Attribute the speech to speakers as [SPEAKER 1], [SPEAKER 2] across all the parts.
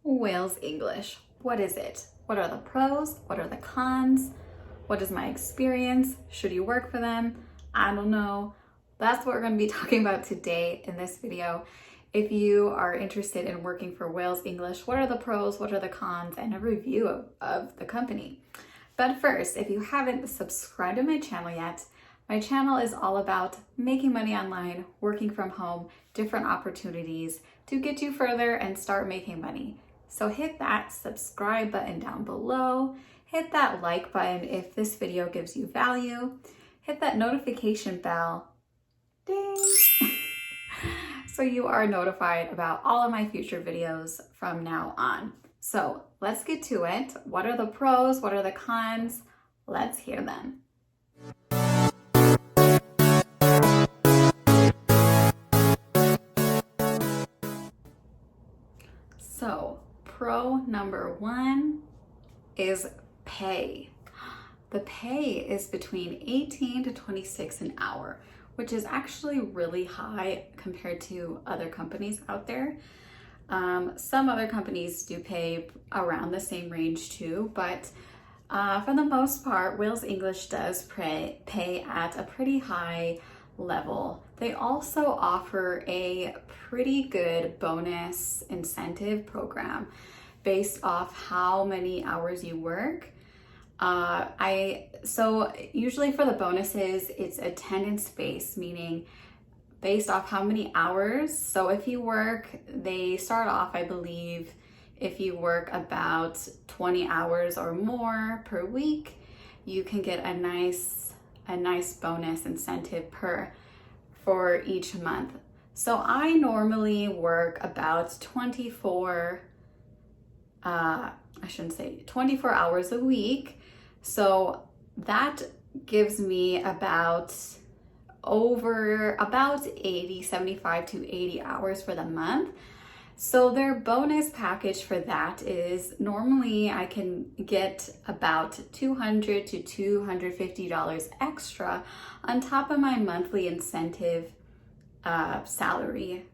[SPEAKER 1] WHALES English. What is it? What are the pros? What are the cons? What is my experience? Should you work for them? I don't know. That's what we're going to be talking about today in this video. If you are interested in working for WHALES English, what are the pros? What are the cons? And a review of the company. But first, if you haven't subscribed to my channel yet, my channel is all about making money online, working from home, different opportunities to get you further and start making money. So hit that subscribe button down below, hit that like button if this video gives you value, hit that notification bell, ding, so you are notified about all of my future videos from now on. So let's get to it. What are the pros? What are the cons? Let's hear them. So pro number one is pay. The pay is between 18 to 26 an hour, which is actually really high compared to other companies out there. Some other companies do pay around the same range too, but for the most part, WHALES English does pay at a pretty high level. They also offer a pretty good bonus incentive program based off how many hours you work. So usually for the bonuses, it's attendance based, meaning based off how many hours. So if you work, they start off, I believe, if you work about 20 hours or more per week, you can get a nice bonus incentive for each month. So I normally work about 24 hours a week. So that gives me about 75 to 80 hours for the month. So their bonus package for that is normally I can get about $200 to $250 extra on top of my monthly incentive salary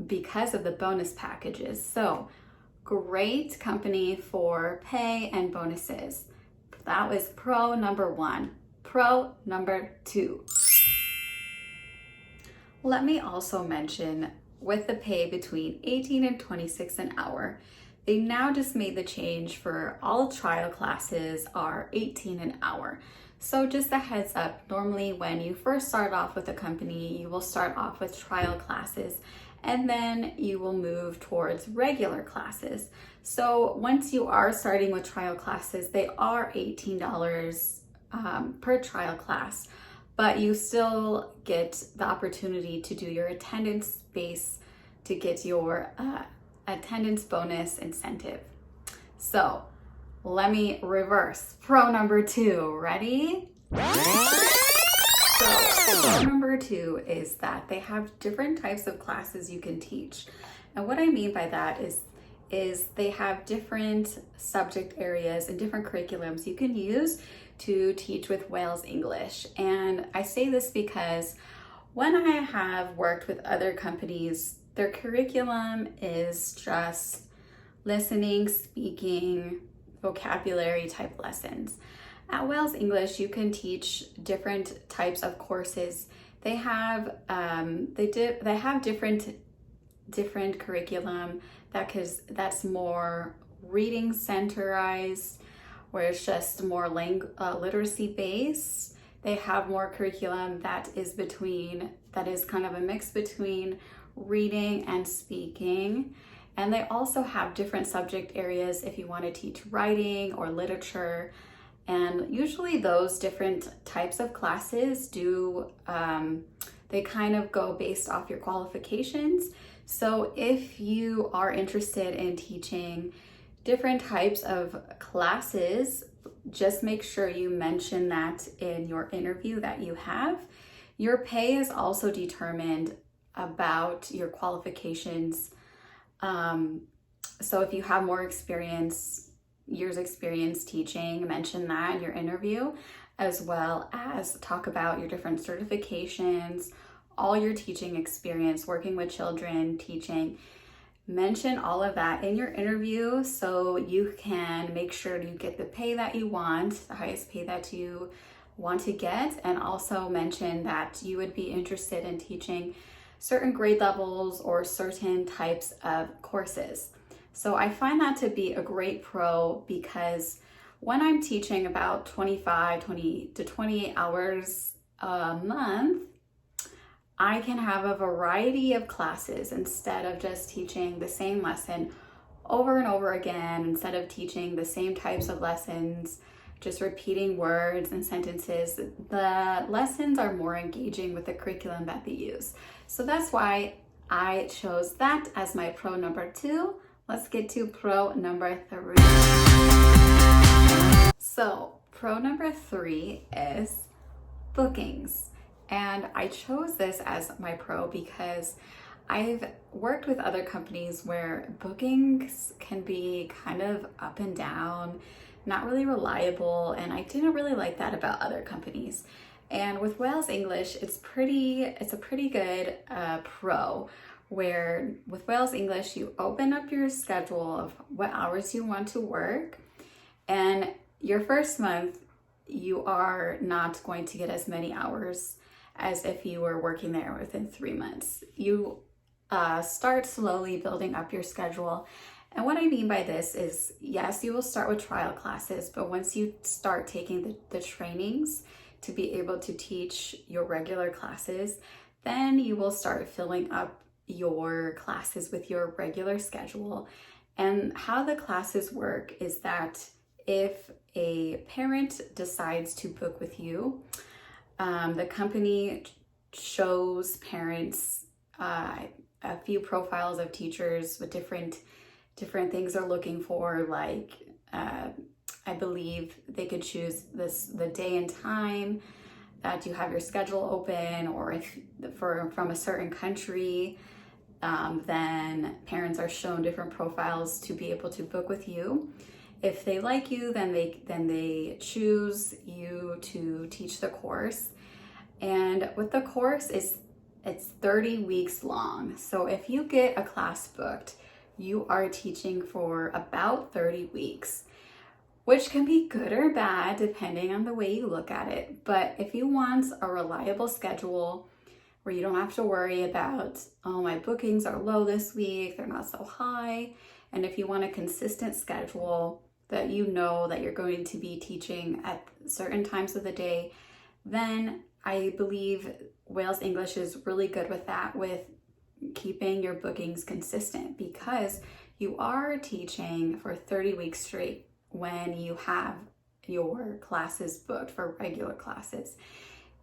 [SPEAKER 1] because of the bonus packages. So great company for pay and bonuses. That was pro number one. Pro number two. Let me also mention, with the pay between 18 and 26 an hour, they now just made the change for all trial classes are 18 an hour. So just a heads up, normally when you first start off with a company, you will start off with trial classes and then you will move towards regular classes. So once you are starting with trial classes, they are $18 per trial class, but you still get the opportunity to do your attendance base to get your attendance bonus incentive. So let me reverse. Pro number two, ready? So pro number two is that they have different types of classes you can teach. And what I mean by that is they have different subject areas and different curriculums you can use to teach with WHALES English. And I say this because when I have worked with other companies, their curriculum is just listening, speaking, vocabulary type lessons. At WHALES English, you can teach different types of courses. They have different curriculum that's more reading centerized, where it's just more literacy based. They have more curriculum that is kind of a mix between reading and speaking. And they also have different subject areas if you want to teach writing or literature. And usually those different types of classes they kind of go based off your qualifications. So if you are interested in teaching different types of classes, just make sure you mention that in your interview that you have. Your pay is also determined about your qualifications. So if you have more years experience teaching, mention that in your interview, as well as talk about your different certifications, all your teaching experience, working with children, teaching. mention all of that in your interview so you can make sure you get the pay that you want, the highest pay that you want to get, and also mention that you would be interested in teaching certain grade levels or certain types of courses. So I find that to be a great pro because when I'm teaching about 20 to 28 hours a month, I can have a variety of classes instead of just teaching the same lesson over and over again, instead of teaching the same types of lessons, just repeating words and sentences. The lessons are more engaging with the curriculum that they use. So that's why I chose that as my pro number 2. Let's get to pro number 3. So pro number 3 is bookings. And I chose this as my pro because I've worked with other companies where bookings can be kind of up and down, not really reliable, and I didn't really like that about other companies. And with WHALES English, it's a pretty good pro, where with WHALES English, you open up your schedule of what hours you want to work, and your first month, you are not going to get as many hours as if you were working there within 3 months. You start slowly building up your schedule. And what I mean by this is, yes, you will start with trial classes, but once you start taking the trainings to be able to teach your regular classes, then you will start filling up your classes with your regular schedule. And how the classes work is that if a parent decides to book with you, the company shows parents a few profiles of teachers with different things they're looking for. Like I believe they could choose the day and time that you have your schedule open, or if from a certain country, then parents are shown different profiles to be able to book with you. If they like you, then they choose you to teach the course. And with the course, it's 30 weeks long. So if you get a class booked, you are teaching for about 30 weeks, which can be good or bad depending on the way you look at it. But if you want a reliable schedule where you don't have to worry about, oh, my bookings are low this week, they're not so high, and if you want a consistent schedule that you know that you're going to be teaching at certain times of the day, then I believe WHALES English is really good with that, with keeping your bookings consistent, because you are teaching for 30 weeks straight when you have your classes booked for regular classes.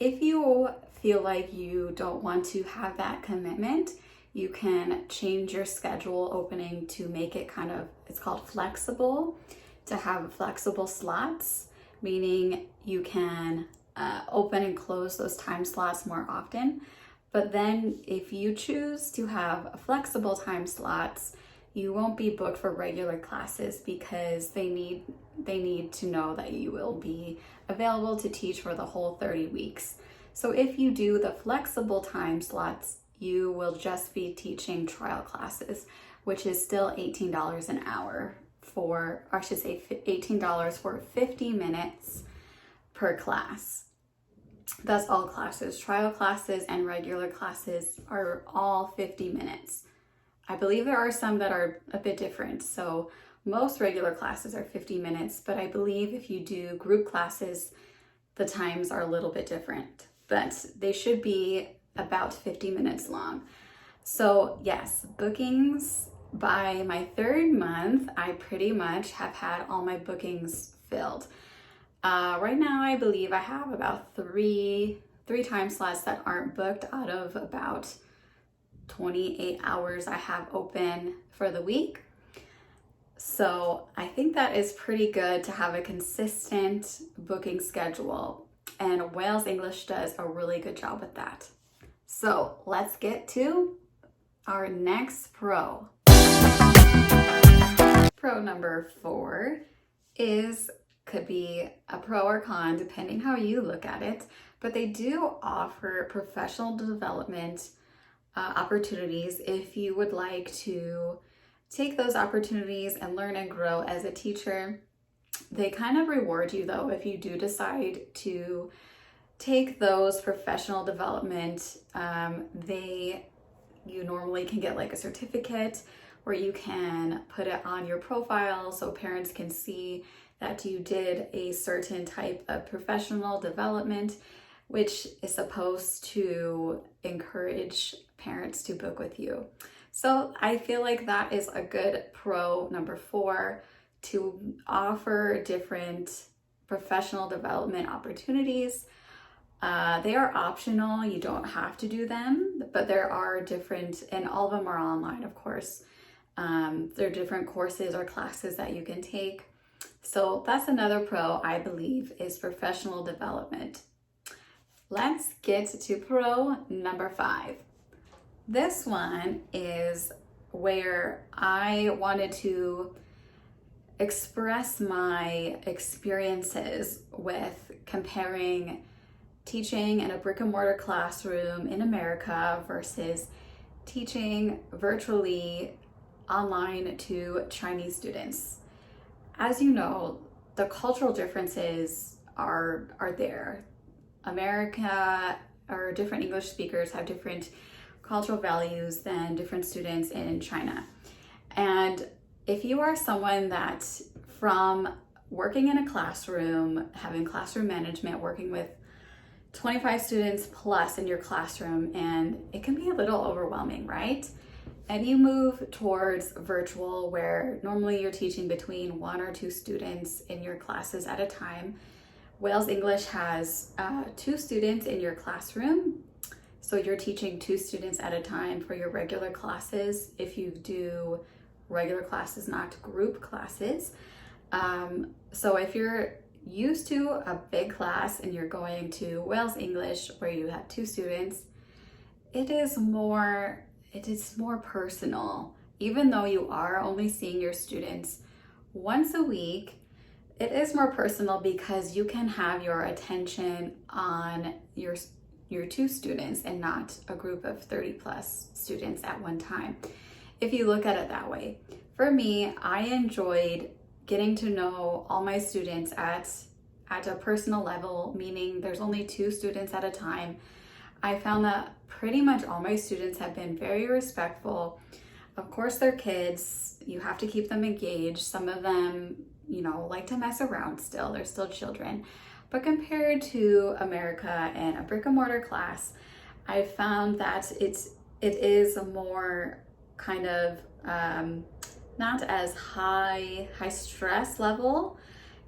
[SPEAKER 1] If you feel like you don't want to have that commitment, you can change your schedule opening to make it it's called flexible, to have flexible slots, meaning you can open and close those time slots more often. But then if you choose to have flexible time slots, you won't be booked for regular classes because they need to know that you will be available to teach for the whole 30 weeks. So if you do the flexible time slots, you will just be teaching trial classes, which is still $18 an hour $18 for 50 minutes per class. That's all classes. Trial classes and regular classes are all 50 minutes. I believe there are some that are a bit different. So most regular classes are 50 minutes, but I believe if you do group classes, the times are a little bit different, but they should be about 50 minutes long. So yes, bookings by my 3rd month, I pretty much have had all my bookings filled. Right now, I believe I have about three time slots that aren't booked out of about 28 hours I have open for the week. So I think that is pretty good to have a consistent booking schedule, and WHALES English does a really good job with that. So let's get to our next pro. Pro number 4 could be a pro or con depending how you look at it, but they do offer professional development opportunities if you would like to take those opportunities and learn and grow as a teacher. They kind of reward you though if you do decide to take those professional development. You normally can get like a certificate where you can put it on your profile so parents can see that you did a certain type of professional development, which is supposed to encourage parents to book with you. So I feel like that is a good pro number 4, to offer different professional development opportunities. They are optional, you don't have to do them, but there are different, and all of them are online, of course. There are different courses or classes that you can take. So that's another pro, I believe, is professional development. Let's get to pro number 5. This one is where I wanted to express my experiences with comparing teaching in a brick and mortar classroom in America versus teaching virtually online to Chinese students. As you know, the cultural differences are there. America, or different English speakers, have different cultural values than different students in China. And if you are someone that, from working in a classroom, having classroom management, working with 25 students plus in your classroom, and it can be a little overwhelming, right? And you move towards virtual, where normally you're teaching between 1 or 2 students in your classes at a time. Wales English has 2 students in your classroom, so you're teaching 2 students at a time for your regular classes, if you do regular classes, not group classes. So if you're used to a big class and you're going to Wales English where you have 2 students, it is more personal. Even though you are only seeing your students once a week, it is more personal because you can have your attention on your 2 students and not a group of 30 plus students at one time, if you look at it that way. For me, I enjoyed getting to know all my students at a personal level, meaning there's only 2 students at a time. I found that pretty much all my students have been very respectful. Of course, they're kids. You have to keep them engaged. Some of them, like to mess around still. They're still children. But compared to America and a brick and mortar class, I found that it is a more kind of not as high stress level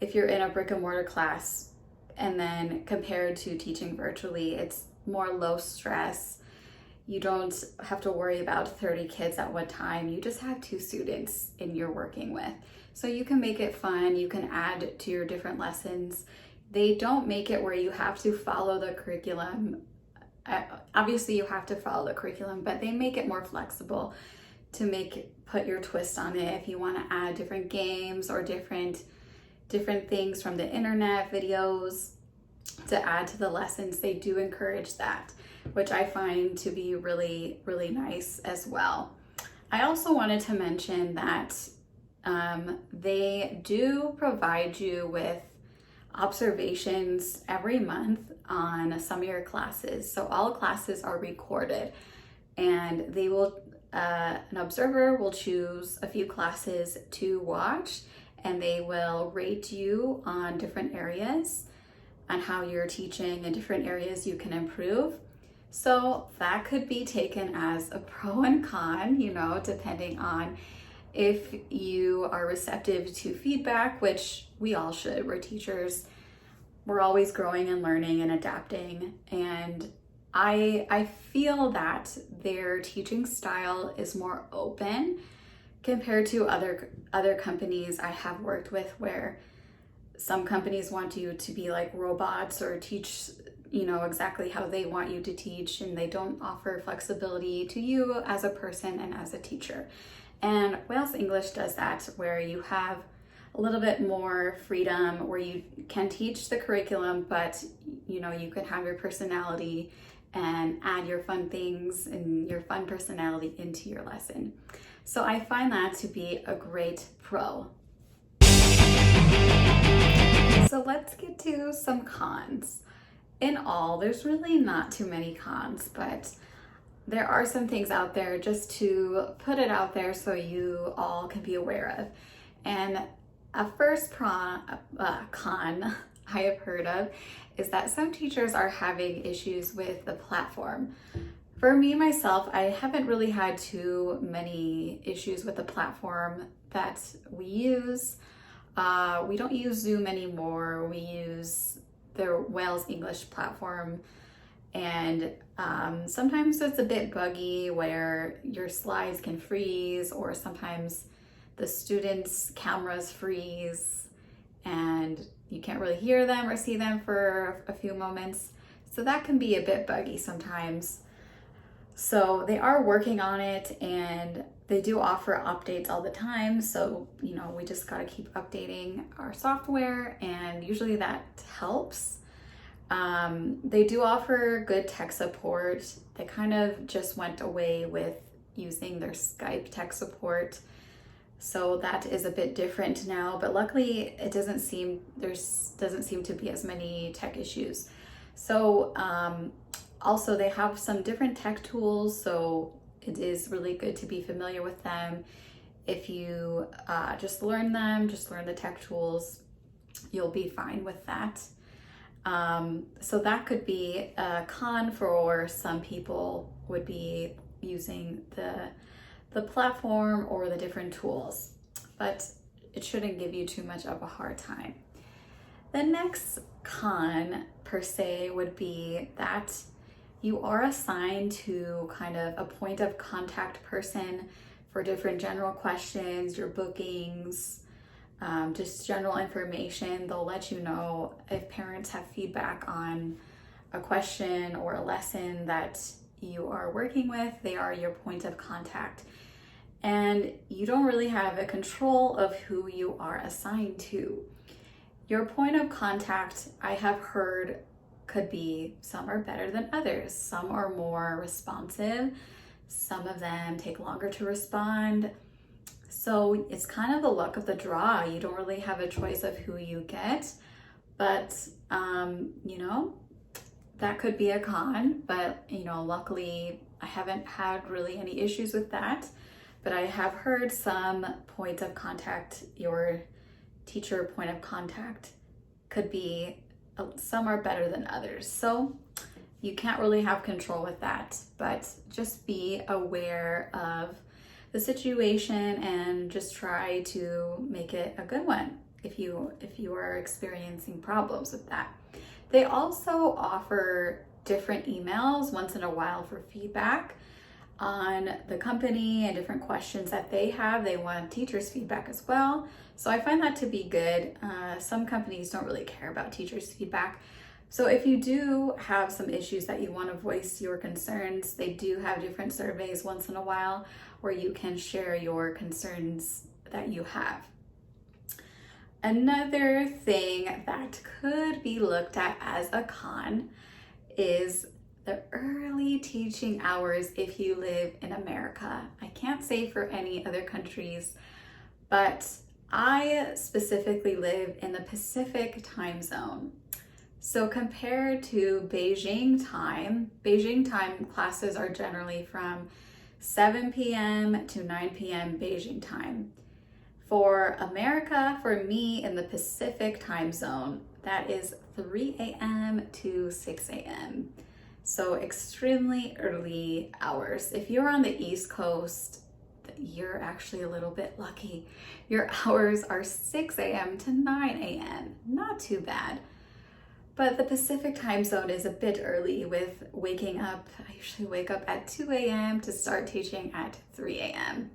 [SPEAKER 1] if you're in a brick and mortar class, and then compared to teaching virtually, it's more low stress. You don't have to worry about 30 kids at one time. You just have 2 students and you're working with. So you can make it fun. You can add to your different lessons. They don't make it where you have to follow the curriculum. Obviously you have to follow the curriculum, but they make it more flexible to put your twist on it. If you want to add different games or different things from the internet, videos to add to the lessons, they do encourage that, which I find to be really, really nice as well. I also wanted to mention that they do provide you with observations every month on some of your classes. So all classes are recorded, and they will an observer will choose a few classes to watch, and they will rate you on different areas on how you're teaching and different areas you can improve. So that could be taken as a pro and con, depending on if you are receptive to feedback, which we all should. We're teachers. We're always growing and learning and adapting. And I feel that their teaching style is more open compared to other companies I have worked with, where some companies want you to be like robots or teach exactly how they want you to teach, and they don't offer flexibility to you as a person and as a teacher. And Wales English does that, where you have a little bit more freedom, where you can teach the curriculum, but you can have your personality and add your fun things and your fun personality into your lesson. So I find that to be a great pro. So let's get to some cons. In all, there's really not too many cons, but there are some things out there just to put it out there so you all can be aware of. And a first con I have heard of is that some teachers are having issues with the platform. For me, myself, I haven't really had too many issues with the platform that we use. We don't use Zoom anymore. We use the WHALES English platform. And sometimes it's a bit buggy where your slides can freeze, or sometimes the students' cameras freeze and you can't really hear them or see them for a few moments. So that can be a bit buggy sometimes. So they are working on it, and they do offer updates all the time. So, we just got to keep updating our software, and usually that helps. They do offer good tech support. They kind of just went away with using their Skype tech support. So that is a bit different now, but luckily it doesn't seem to be as many tech issues. So also they have some different tech tools, so it is really good to be familiar with them. If you just learn the tech tools, you'll be fine with that. So that could be a con for some people, would be using the platform or the different tools, but it shouldn't give you too much of a hard time. The next con per se would be that you are assigned to kind of a point of contact person for different general questions, your bookings, just general information. They'll let you know if parents have feedback on a question or a lesson that you are working with. They are your point of contact. And you don't really have a control of who you are assigned to. Your point of contact, I have heard, could be some are better than others. Some are more responsive. Some of them take longer to respond. So it's kind of the luck of the draw. You don't really have a choice of who you get, but that could be a con. But luckily I haven't had really any issues with that. But I have heard some point of contact, your teacher point of contact could be, some are better than others. So you can't really have control with that, but just be aware of the situation and just try to make it a good one if you are experiencing problems with that. They also offer different emails once in a while for feedback on the company and different questions that they have. They want teachers' feedback as well. So I find that to be good. Some companies don't really care about teachers' feedback. So if you do have some issues that you want to voice your concerns, they do have different surveys once in a while where you can share your concerns that you have. Another thing that could be looked at as a con is the early teaching hours if you live in America. I can't say for any other countries, but I specifically live in the Pacific time zone. So compared to Beijing time classes are generally from 7 p.m. to 9 p.m. Beijing time. For America, for me in the Pacific time zone, that is 3 a.m. to 6 a.m. So extremely early hours. If you're on the East Coast, you're actually a little bit lucky. Your hours are 6 a.m. to 9 a.m. Not too bad. But the Pacific time zone is a bit early with waking up. I usually wake up at 2 a.m. to start teaching at 3 a.m.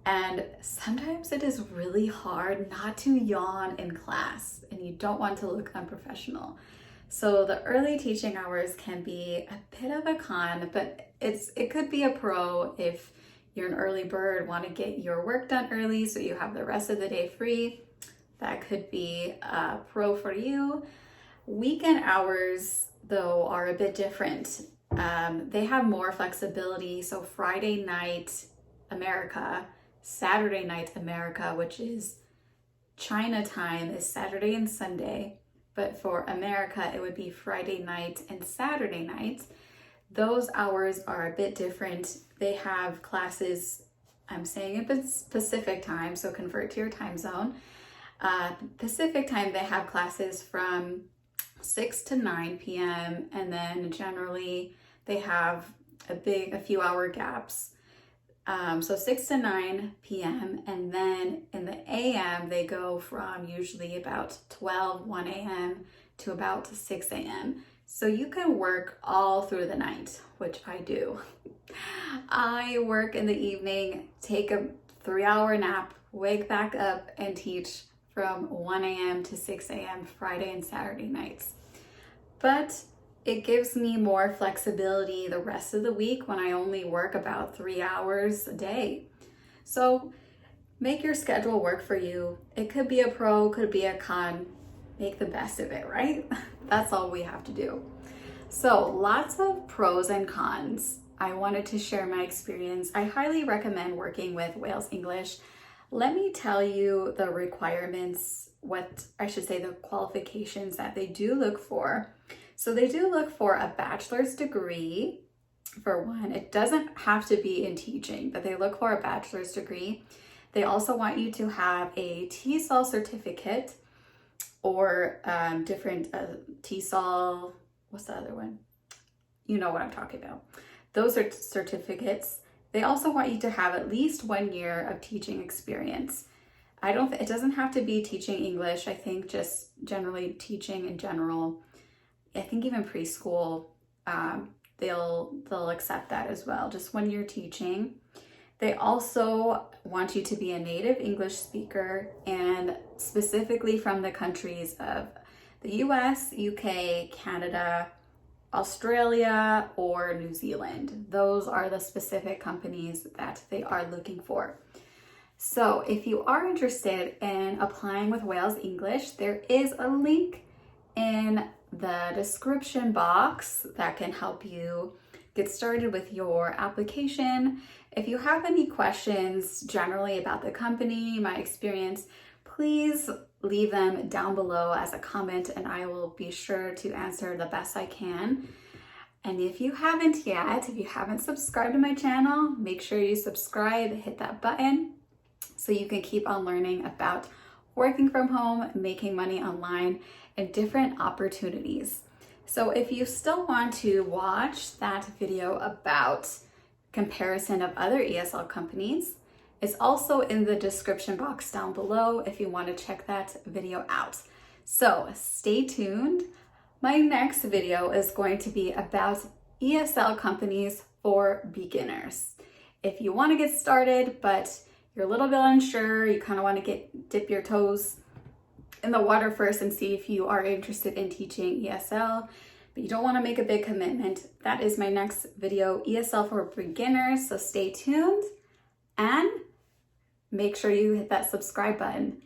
[SPEAKER 1] And sometimes it is really hard not to yawn in class, and you don't want to look unprofessional. So the early teaching hours can be a bit of a con, but it could be a pro if you're an early bird, want to get your work done early so you have the rest of the day free. That could be a pro for you. Weekend hours, though, are a bit different. They have more flexibility. So Friday night America, Saturday night America, which is China time, is Saturday and Sunday. But for America, it would be Friday night and Saturday night. Those hours are a bit different. They have classes, I'm saying it's Pacific time, so convert to your time zone. Pacific time, they have classes from 6 to 9 p.m. and then generally they have a few hour gaps. So 6 to 9 p.m. and then in the a.m. they go from usually about 1 a.m. to about 6 a.m. So you can work all through the night, which I do. I work in the evening, take a 3-hour nap, wake back up and teach from 1 a.m. to 6 a.m. Friday and Saturday nights. But it gives me more flexibility the rest of the week when I only work about 3 hours a day. So make your schedule work for you. It could be a pro, could be a con. Make the best of it, right? That's all we have to do. So lots of pros and cons. I wanted to share my experience. I highly recommend working with WHALES English. Let me tell you the requirements, the qualifications that they do look for. So they do look for a bachelor's degree, for one. It doesn't have to be in teaching, but they look for a bachelor's degree. They also want you to have a TESOL certificate or different TESOL, what's the other one? You know what I'm talking about. Those are certificates. They also want you to have at least 1 year of teaching experience. It doesn't have to be teaching English. I think just generally teaching in general. I think even preschool, they'll accept that as well. Just 1 year teaching. They also want you to be a native English speaker and specifically from the countries of the US, UK, Canada, Australia, or New Zealand. Those are the specific companies that they are looking for. So if you are interested in applying with WHALES English, there is a link in the description box that can help you get started with your application. If you have any questions generally about the company, my experience, please leave them down below as a comment and I will be sure to answer the best I can. And if you haven't subscribed to my channel, make sure you subscribe, hit that button so you can keep on learning about working from home, making money online, and different opportunities. So if you still want to watch that video about comparison of other ESL companies, it's also in the description box down below if you want to check that video out. So stay tuned. My next video is going to be about ESL companies for beginners. If you want to get started, but you're a little bit unsure, you kind of want to dip your toes in the water first and see if you are interested in teaching ESL, but you don't want to make a big commitment, that is my next video, ESL for beginners. So stay tuned and make sure you hit that subscribe button.